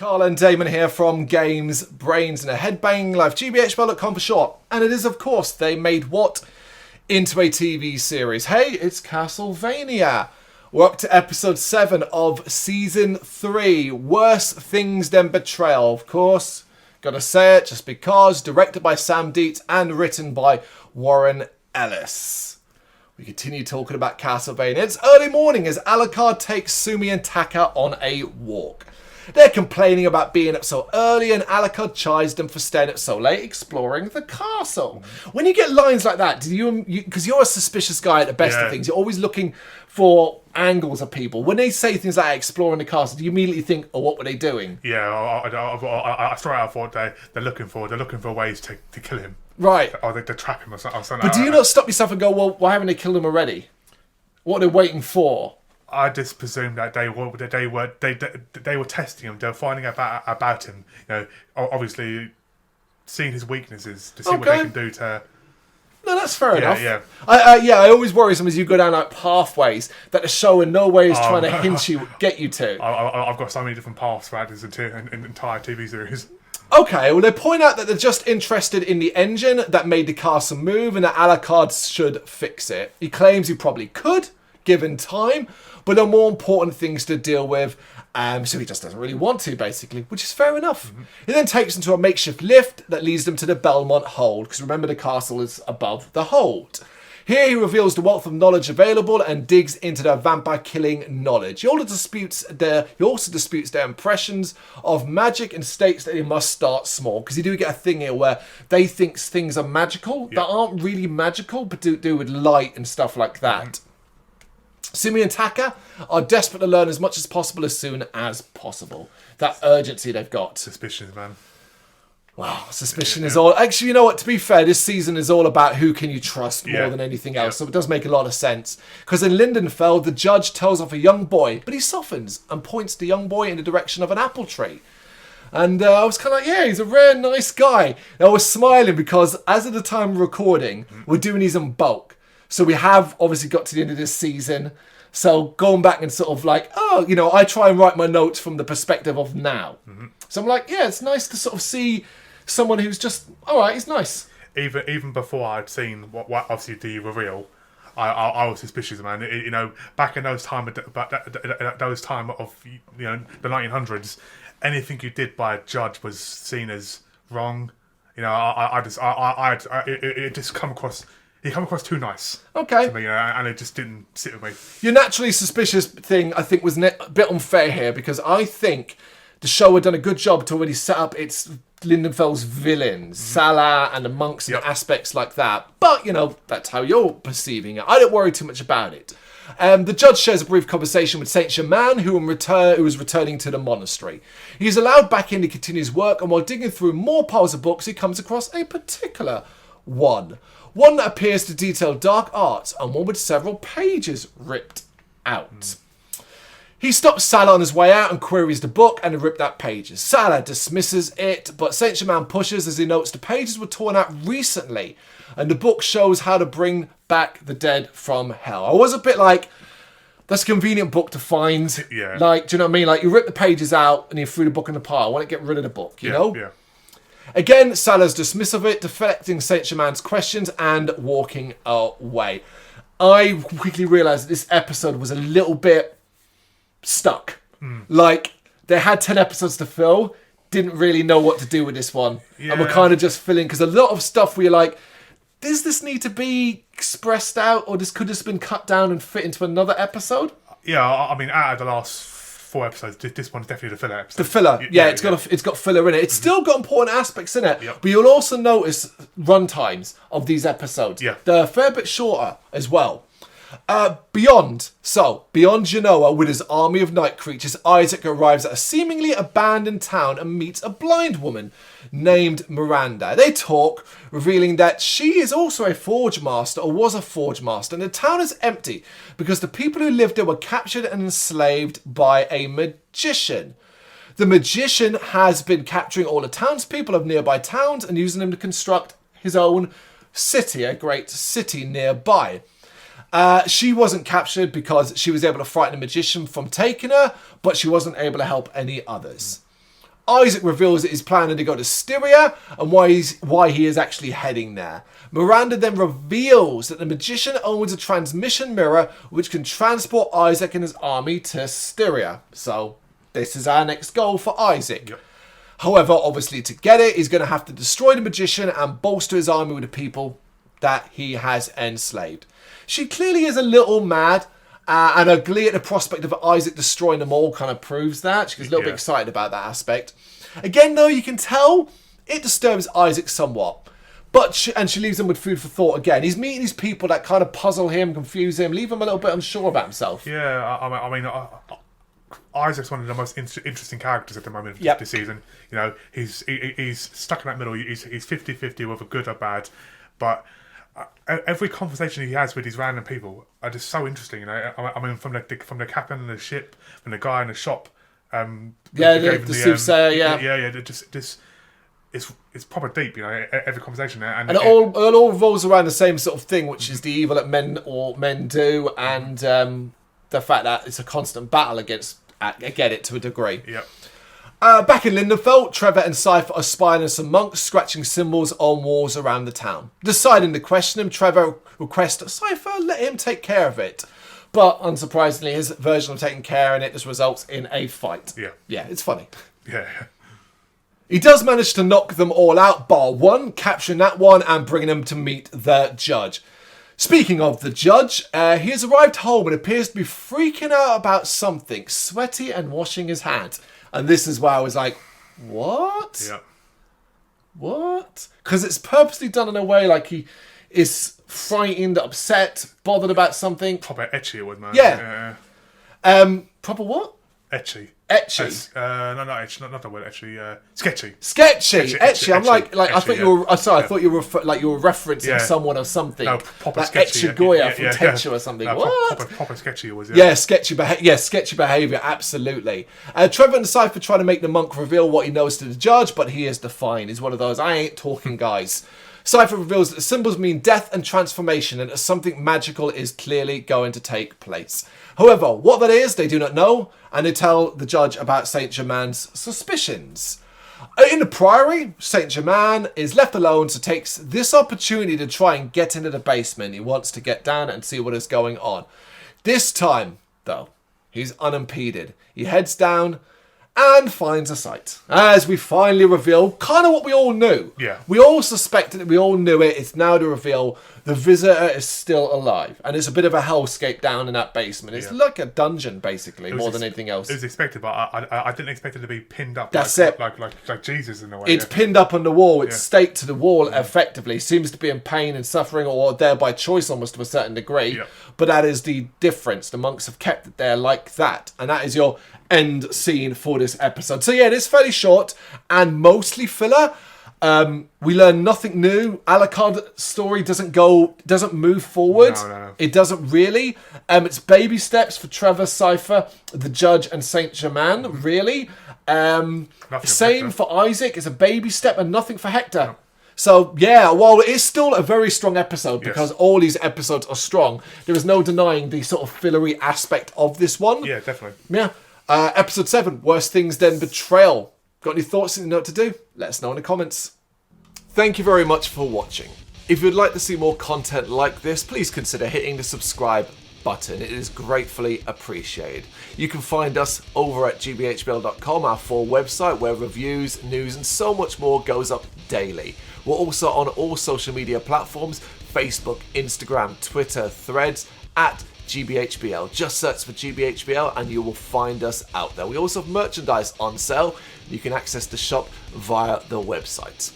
Carl and Damon here from Brrraains A Head-Banging Life, gbhblofficial for short. And it is, of course, they made what into a TV series? Hey, it's Castlevania. We're up to episode 7 of season 3, Worse Things Than Betrayal. Of course, gotta say it just because, directed by Sam Dietz and written by Warren Ellis. We continue talking about Castlevania. It's early morning as Alucard takes Sumi and Taka on a walk. They're complaining about being up so early and Alucard chides them for staying up so late exploring the castle. When you get lines like that, because you're a suspicious guy at the best of things, you're always looking for angles of people. When they say things like exploring the castle, do you immediately think, oh, what were they doing? Yeah, I straight out thought they're looking for ways to kill him. Right. Or they trap him or something. But do you not stop yourself and go, well, why haven't they killed him already? What are they waiting for? I just presumed that they were testing him. They were finding out about him. You know, obviously seeing his weaknesses to see what they can do to. No, that's fair enough. Yeah. I always worry sometimes you go down like pathways that the show in no way is trying to get you to. I've got so many different paths throughout this entire TV series. Okay, well they point out that they're just interested in the engine that made the castle move and that Alucard should fix it. He claims he probably could, given time, but there are more important things to deal with, so he just doesn't really want to, basically, which is fair enough. Mm-hmm. He then takes them to a makeshift lift that leads them to the Belmont Hold, because remember the castle is above the hold. Here he reveals the wealth of knowledge available and digs into their vampire-killing knowledge. He also disputes their impressions of magic and states that they must start small. Because you do get a thing here where they think things are magical that aren't really magical, but do with light and stuff like that. Mm-hmm. Sumi and Taka are desperate to learn as much as possible as soon as possible. That urgency they've got. Suspicions, man. Wow, suspicion is all... Actually, you know what? To be fair, this season is all about who can you trust more than anything else. So it does make a lot of sense. Because in Lindenfeld, the judge tells off a young boy, but he softens and points the young boy in the direction of an apple tree. And I was kind of like, yeah, he's a rare, nice guy. And I was smiling because as of the time of recording, we're doing these in bulk. So we have obviously got to the end of this season. So going back and sort of like, oh, you know, I try and write my notes from the perspective of now. Mm-hmm. So I'm like, yeah, it's nice to sort of see someone who's just, all right, he's nice. Even before I'd seen what obviously the reveal, I was suspicious, man. You know, back in those time of the 1900s, anything you did by a judge was seen as wrong. You know, it just come across. He come across too nice. Okay. To me, and it just didn't sit with me. Your naturally suspicious thing, I think, was a bit unfair here because I think the show had done a good job to already set up its Lindenfeld's villains, Salah and the monks and aspects like that. But, you know, that's how you're perceiving it. I don't worry too much about it. The judge shares a brief conversation with Saint Germain, who is returning to the monastery. He's allowed back in to continue his work, and while digging through more piles of books, he comes across a particular one. One that appears to detail dark arts and one with several pages ripped out. He stops Salah on his way out and queries the book and the ripped out pages. Salah dismisses it, but Saint Germain pushes as he notes the pages were torn out recently and the book shows how to bring back the dead from hell. I was a bit like, that's a convenient book to find. Yeah. Like, do you know what I mean? Like, you rip the pages out and you threw the book in the pile. Why don't you get rid of the book, you know? Yeah. Again, Salah's dismissive of it, deflecting Saint Germain's questions and walking away. I quickly realised that this episode was a little bit stuck. Like, they had 10 episodes to fill, didn't really know what to do with this one. Yeah. And we're kind of just filling, because a lot of stuff where you're like, does this need to be expressed out, or could this have been cut down and fit into another episode? Yeah, I mean, out of the last 4 episodes, this one's definitely the filler episode. The filler, it's got filler in it. It's still got important aspects in it, but you'll also notice run times of these episodes. Yeah. They're a fair bit shorter as well. Beyond Genoa with his army of night creatures, Isaac arrives at a seemingly abandoned town and meets a blind woman named Miranda. They talk, revealing that she is also a forge master, or was a forge master, and the town is empty because the people who lived there were captured and enslaved by a magician. The magician has been capturing all the townspeople of nearby towns and using them to construct his own city, a great city nearby. She wasn't captured because she was able to frighten the magician from taking her, but she wasn't able to help any others. Isaac reveals that he's planning to go to Styria and why he is actually heading there. Miranda then reveals that the magician owns a transmission mirror which can transport Isaac and his army to Styria. So this is our next goal for Isaac. Yep. However, obviously to get it, he's going to have to destroy the magician and bolster his army with the people that he has enslaved. She clearly is a little mad. And her glee at the prospect of Isaac destroying them all kind of proves that. She's a little bit excited about that aspect. Again, though, you can tell it disturbs Isaac somewhat. But she leaves him with food for thought again. He's meeting these people that kind of puzzle him, confuse him, leave him a little bit unsure about himself. Yeah, I mean, Isaac's one of the most interesting characters at the moment this season. You know, he's stuck in that middle. He's 50-50 whether good or bad. But every conversation he has with these random people are just so interesting. You know, I mean, from the captain of the ship, from the guy in the shop. The soothsayer. Just it's proper deep. You know, every conversation there, and it all revolves around the same sort of thing, which is the evil that men do, and the fact that it's a constant battle against it to a degree. Yep. Back in Lindenfeld, Trevor and Cypher are spying on some monks scratching symbols on walls around the town. Deciding to question him, Trevor requests that Cypher let him take care of it. But unsurprisingly, his version of taking care of it just results in a fight. Yeah, it's funny. Yeah. He does manage to knock them all out, bar one, capturing that one and bringing them to meet the judge. Speaking of the judge, he has arrived home and appears to be freaking out about something, sweaty and washing his hands. And this is where I was like, what? Yeah. What? Because it's purposely done in a way like he is frightened, upset, bothered about something. Proper etchy it was, man. Yeah. Proper what? Etchy. Etchy. No, not etchy. Not the word etchy. Sketchy. Etchy. I'm like I thought you were. Sorry, yeah. I thought you were referencing someone or something. No, proper like sketchy. Echigoya from Tenchu or something. No, what? Proper sketchy it was. Yeah, sketchy behaviour. Absolutely. Trevor and Cypher try to make the monk reveal what he knows to the judge, but he is defiant. He's one of those I ain't talking guys. Cypher reveals that the symbols mean death and transformation and that something magical is clearly going to take place. However, what that is, they do not know, and they tell the judge about Saint Germain's suspicions. In the priory, Saint Germain is left alone, so takes this opportunity to try and get into the basement. He wants to get down and see what is going on. This time, though, he's unimpeded. He heads down and finds a sight. As we finally reveal kind of what we all knew. Yeah. We all suspected it, we all knew it. It's now to reveal the visitor is still alive. And it's a bit of a hellscape down in that basement. It's like a dungeon, basically, more than anything else. It was expected, but I didn't expect it to be pinned up like Jesus in a way. It's pinned up on the wall. It's staked to the wall effectively. Seems to be in pain and suffering, or there by choice almost to a certain degree. Yeah. But that is the difference. The monks have kept it there like that. And that is your end scene for this episode. So yeah, it is fairly short and mostly filler. We learn nothing new. Alucard's story doesn't move forward. No. It doesn't really. It's baby steps for Trevor, Cypher, the judge, and Saint Germain. Really. Same for Isaac. It's a baby step and nothing for Hector. No. So yeah, while it is still a very strong episode because all these episodes are strong, there is no denying the sort of fillery aspect of this one. Yeah, definitely. Yeah. Episode 7, Worse Things Than Betrayal. Got any thoughts and you know what to do? Let us know in the comments. Thank you very much for watching. If you'd like to see more content like this, please consider hitting the subscribe button. It is gratefully appreciated. You can find us over at gbhbl.com, our full website where reviews, news and so much more goes up daily. We're also on all social media platforms, Facebook, Instagram, Twitter, Threads, at GBHBL. Just search for GBHBL and you will find us out there. We also have merchandise on sale. You can access the shop via the website.